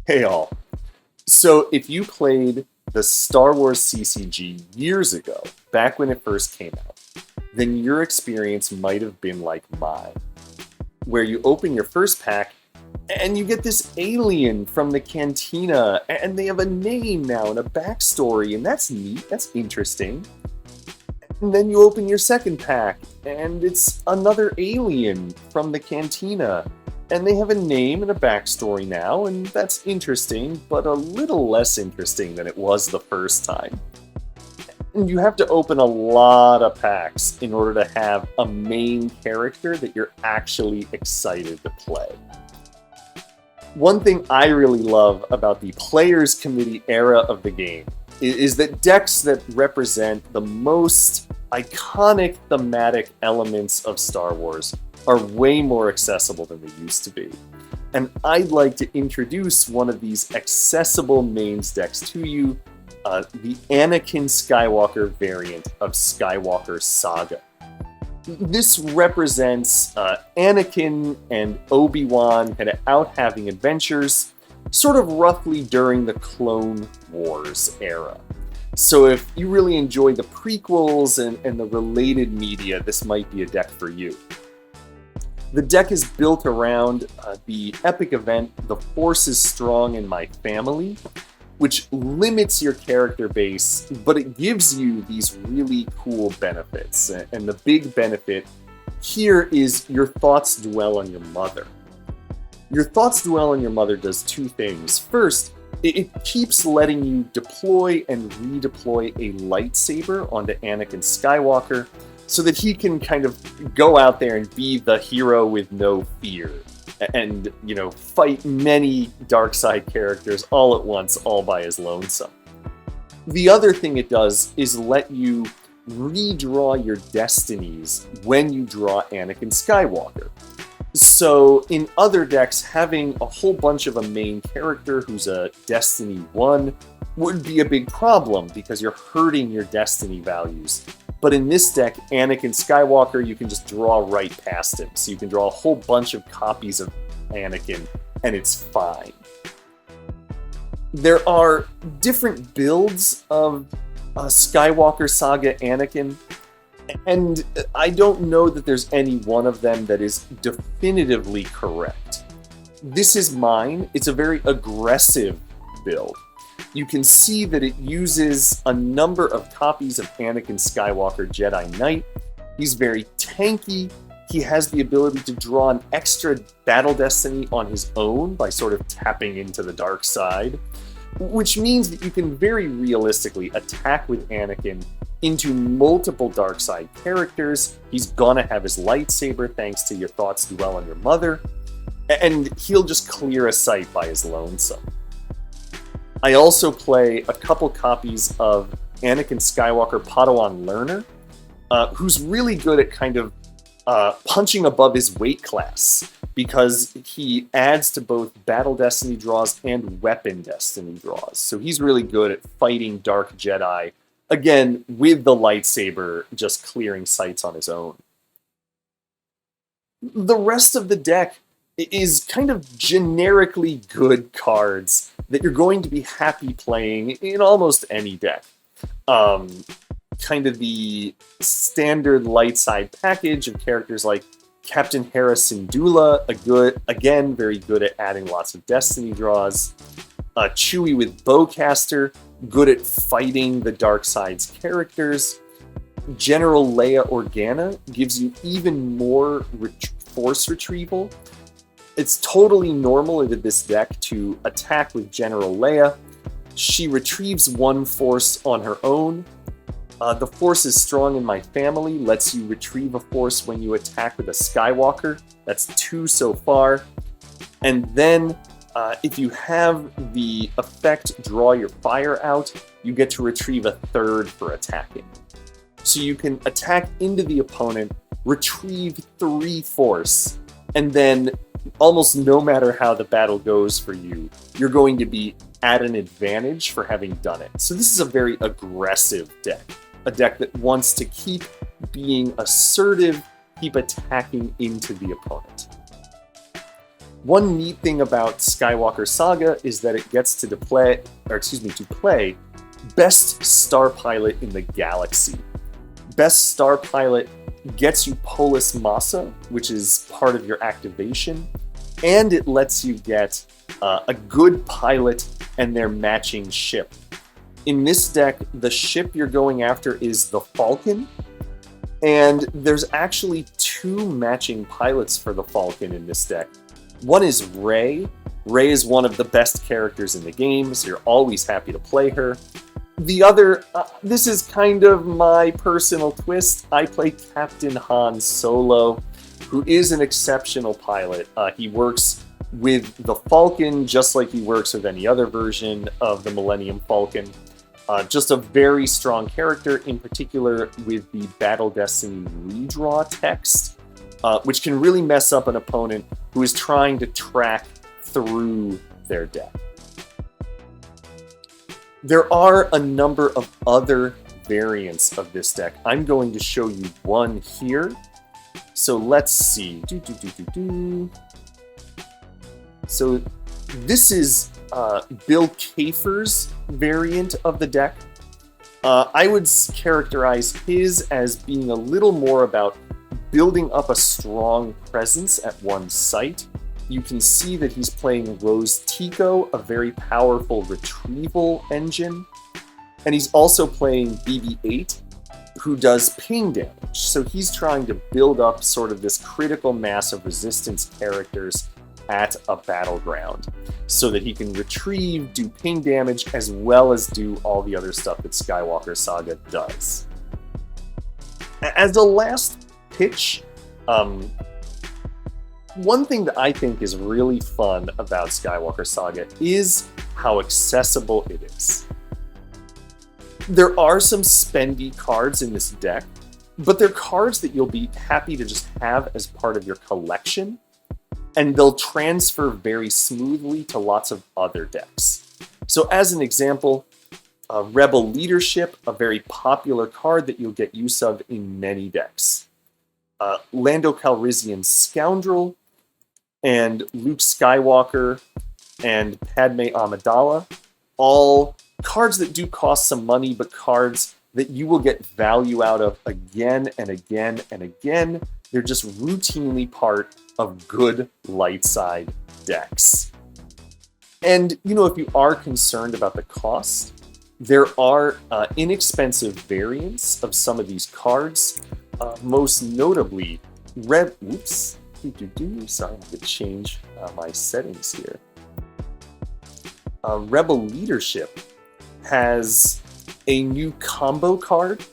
Hey all. So if you played the Star Wars CCG years ago, back when it first came out, then your experience might have been like mine, where you open your first pack and you get this alien from the cantina, and they have a name now and a backstory, and that's neat, that's interesting. And then you open your second pack, and it's another alien from the cantina. And they have a name and a backstory now, and that's interesting, but a little less interesting than it was the first time. And you have to open a lot of packs in order to have a main character that you're actually excited to play. One thing I really love about the Players Committee era of the game is that decks that represent the most iconic thematic elements of Star Wars are way more accessible than they used to be. And I'd like to introduce one of these accessible mains decks to you, the Anakin Skywalker variant of Skywalker Saga. This represents Anakin and Obi-Wan kind of out having adventures, sort of roughly during the Clone Wars era. So if you really enjoy the prequels and the related media, this might be a deck for you. The deck is built around the epic event, The Force is Strong in My Family, which limits your character base, but it gives you these really cool benefits. And the big benefit here is Your Thoughts Dwell on Your Mother. Your Thoughts Dwell on Your Mother does two things. First, it keeps letting you deploy and redeploy a lightsaber onto Anakin Skywalker, so that he can kind of go out there and be the hero with no fear and, fight many dark side characters all at once, all by his lonesome. The other thing it does is let you redraw your destinies when you draw Anakin Skywalker. So in other decks, having a whole bunch of a main character who's a Destiny 1 would be a big problem because you're hurting your destiny values. But in this deck, Anakin Skywalker, you can just draw right past him. So you can draw a whole bunch of copies of Anakin, and it's fine. There are different builds of Skywalker Saga Anakin, and I don't know that there's any one of them that is definitively correct. This is mine. It's a very aggressive build. You can see that it uses a number of copies of Anakin Skywalker Jedi Knight. He's very tanky. He has the ability to draw an extra battle destiny on his own by sort of tapping into the dark side, which means that you can very realistically attack with Anakin into multiple dark side characters. He's gonna have his lightsaber thanks to Your Thoughts Dwell on Your Mother, and he'll just clear a sight by his lonesome. I also play a couple copies of Anakin Skywalker Padawan Learner, who's really good at kind of punching above his weight class, because he adds to both battle destiny draws and weapon destiny draws. So he's really good at fighting Dark Jedi, again, with the lightsaber just clearing sights on his own. The rest of the deck is kind of generically good cards that you're going to be happy playing in almost any deck. Kind of the standard light side package of characters like Captain Hera Syndulla, very good at adding lots of destiny draws. Chewie with Bowcaster, good at fighting the dark side's characters. General Leia Organa gives you even more force retrieval. It's totally normal in this deck to attack with General Leia. She retrieves one force on her own. The Force is Strong in My Family lets you retrieve a force when you attack with a Skywalker. That's 2 so far. And then, if you have the effect Draw Your Fire out, you get to retrieve a 3rd for attacking. So you can attack into the opponent, retrieve 3 force, and then almost no matter how the battle goes for you, you're going to be at an advantage for having done it. So this is a very aggressive deck. A deck that wants to keep being assertive, keep attacking into the opponent. One neat thing about Skywalker Saga is that it gets to play Best Star Pilot in the Galaxy. Best Star Pilot gets you Polis Massa, which is part of your activation, and it lets you get a good pilot and their matching ship. In this deck, the ship you're going after is the Falcon, and there's actually 2 matching pilots for the Falcon in this deck. One is Rey. Rey is one of the best characters in the game, so you're always happy to play her. The other, this is kind of my personal twist. I play Captain Han Solo, who is an exceptional pilot. He works with the Falcon just like he works with any other version of the Millennium Falcon. Just a very strong character, in particular with the Battle Destiny redraw text, which can really mess up an opponent who is trying to track through their deck. There are a number of other variants of this deck. I'm going to show you one here. So let's see. So this is Bill Kafer's variant of the deck. I would characterize his as being a little more about building up a strong presence at one site. You can see that he's playing Rose Tico, a very powerful retrieval engine. And he's also playing BB-8, who does ping damage. So he's trying to build up sort of this critical mass of resistance characters at a battleground so that he can retrieve, do ping damage, as well as do all the other stuff that Skywalker Saga does. As a last pitch, one thing that I think is really fun about Skywalker Saga is how accessible it is. There are some spendy cards in this deck, but they're cards that you'll be happy to just have as part of your collection, and they'll transfer very smoothly to lots of other decks. So as an example, Rebel Leadership, a very popular card that you'll get use of in many decks. Lando Calrissian Scoundrel, and Luke Skywalker, and Padme Amidala, all cards that do cost some money, but cards that you will get value out of again and again and again. They're just routinely part of good light side decks. And, you know, if you are concerned about the cost, there are inexpensive variants of some of these cards, most notably sorry, I have to change my settings here. Rebel Leadership has a new combo card,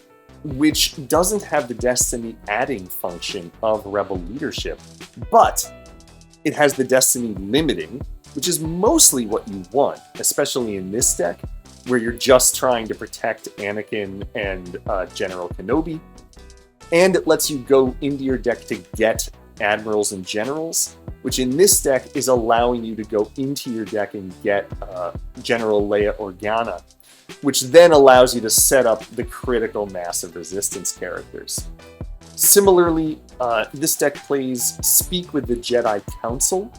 which doesn't have the Destiny adding function of Rebel Leadership, but it has the Destiny limiting, which is mostly what you want, especially in this deck, where you're just trying to protect Anakin and General Kenobi. And it lets you go into your deck to get admirals and generals, which in this deck is allowing you to go into your deck and get General Leia Organa, which then allows you to set up the critical mass of resistance characters. Similarly, this deck plays Speak with the Jedi Council,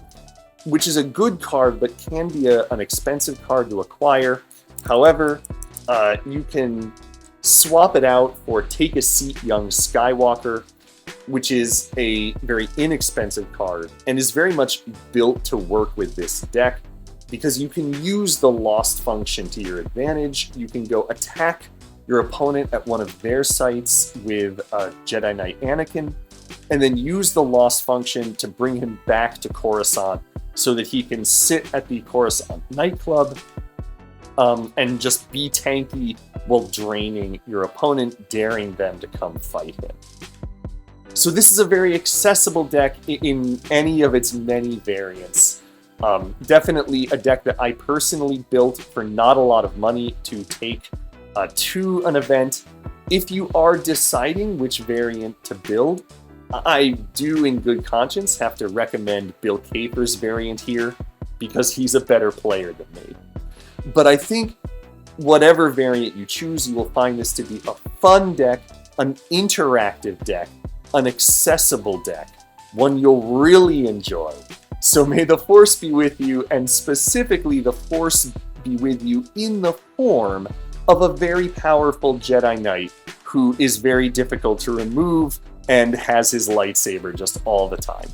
which is a good card but can be an expensive card to acquire. However, you can swap it out for Take a Seat, Young Skywalker, which is a very inexpensive card and is very much built to work with this deck because you can use the Lost function to your advantage. You can go attack your opponent at one of their sites with Jedi Knight Anakin, and then use the Lost function to bring him back to Coruscant so that he can sit at the Coruscant nightclub and just be tanky while draining your opponent, daring them to come fight him. So this is a very accessible deck in any of its many variants. Definitely a deck that I personally built for not a lot of money to take to an event. If you are deciding which variant to build, I do in good conscience have to recommend Bill Kafer's variant here because he's a better player than me. But I think whatever variant you choose, you will find this to be a fun deck, an interactive deck, an accessible deck, one you'll really enjoy, So may the Force be with you, and specifically the Force be with you in the form of a very powerful Jedi Knight who is very difficult to remove and has his lightsaber just all the time.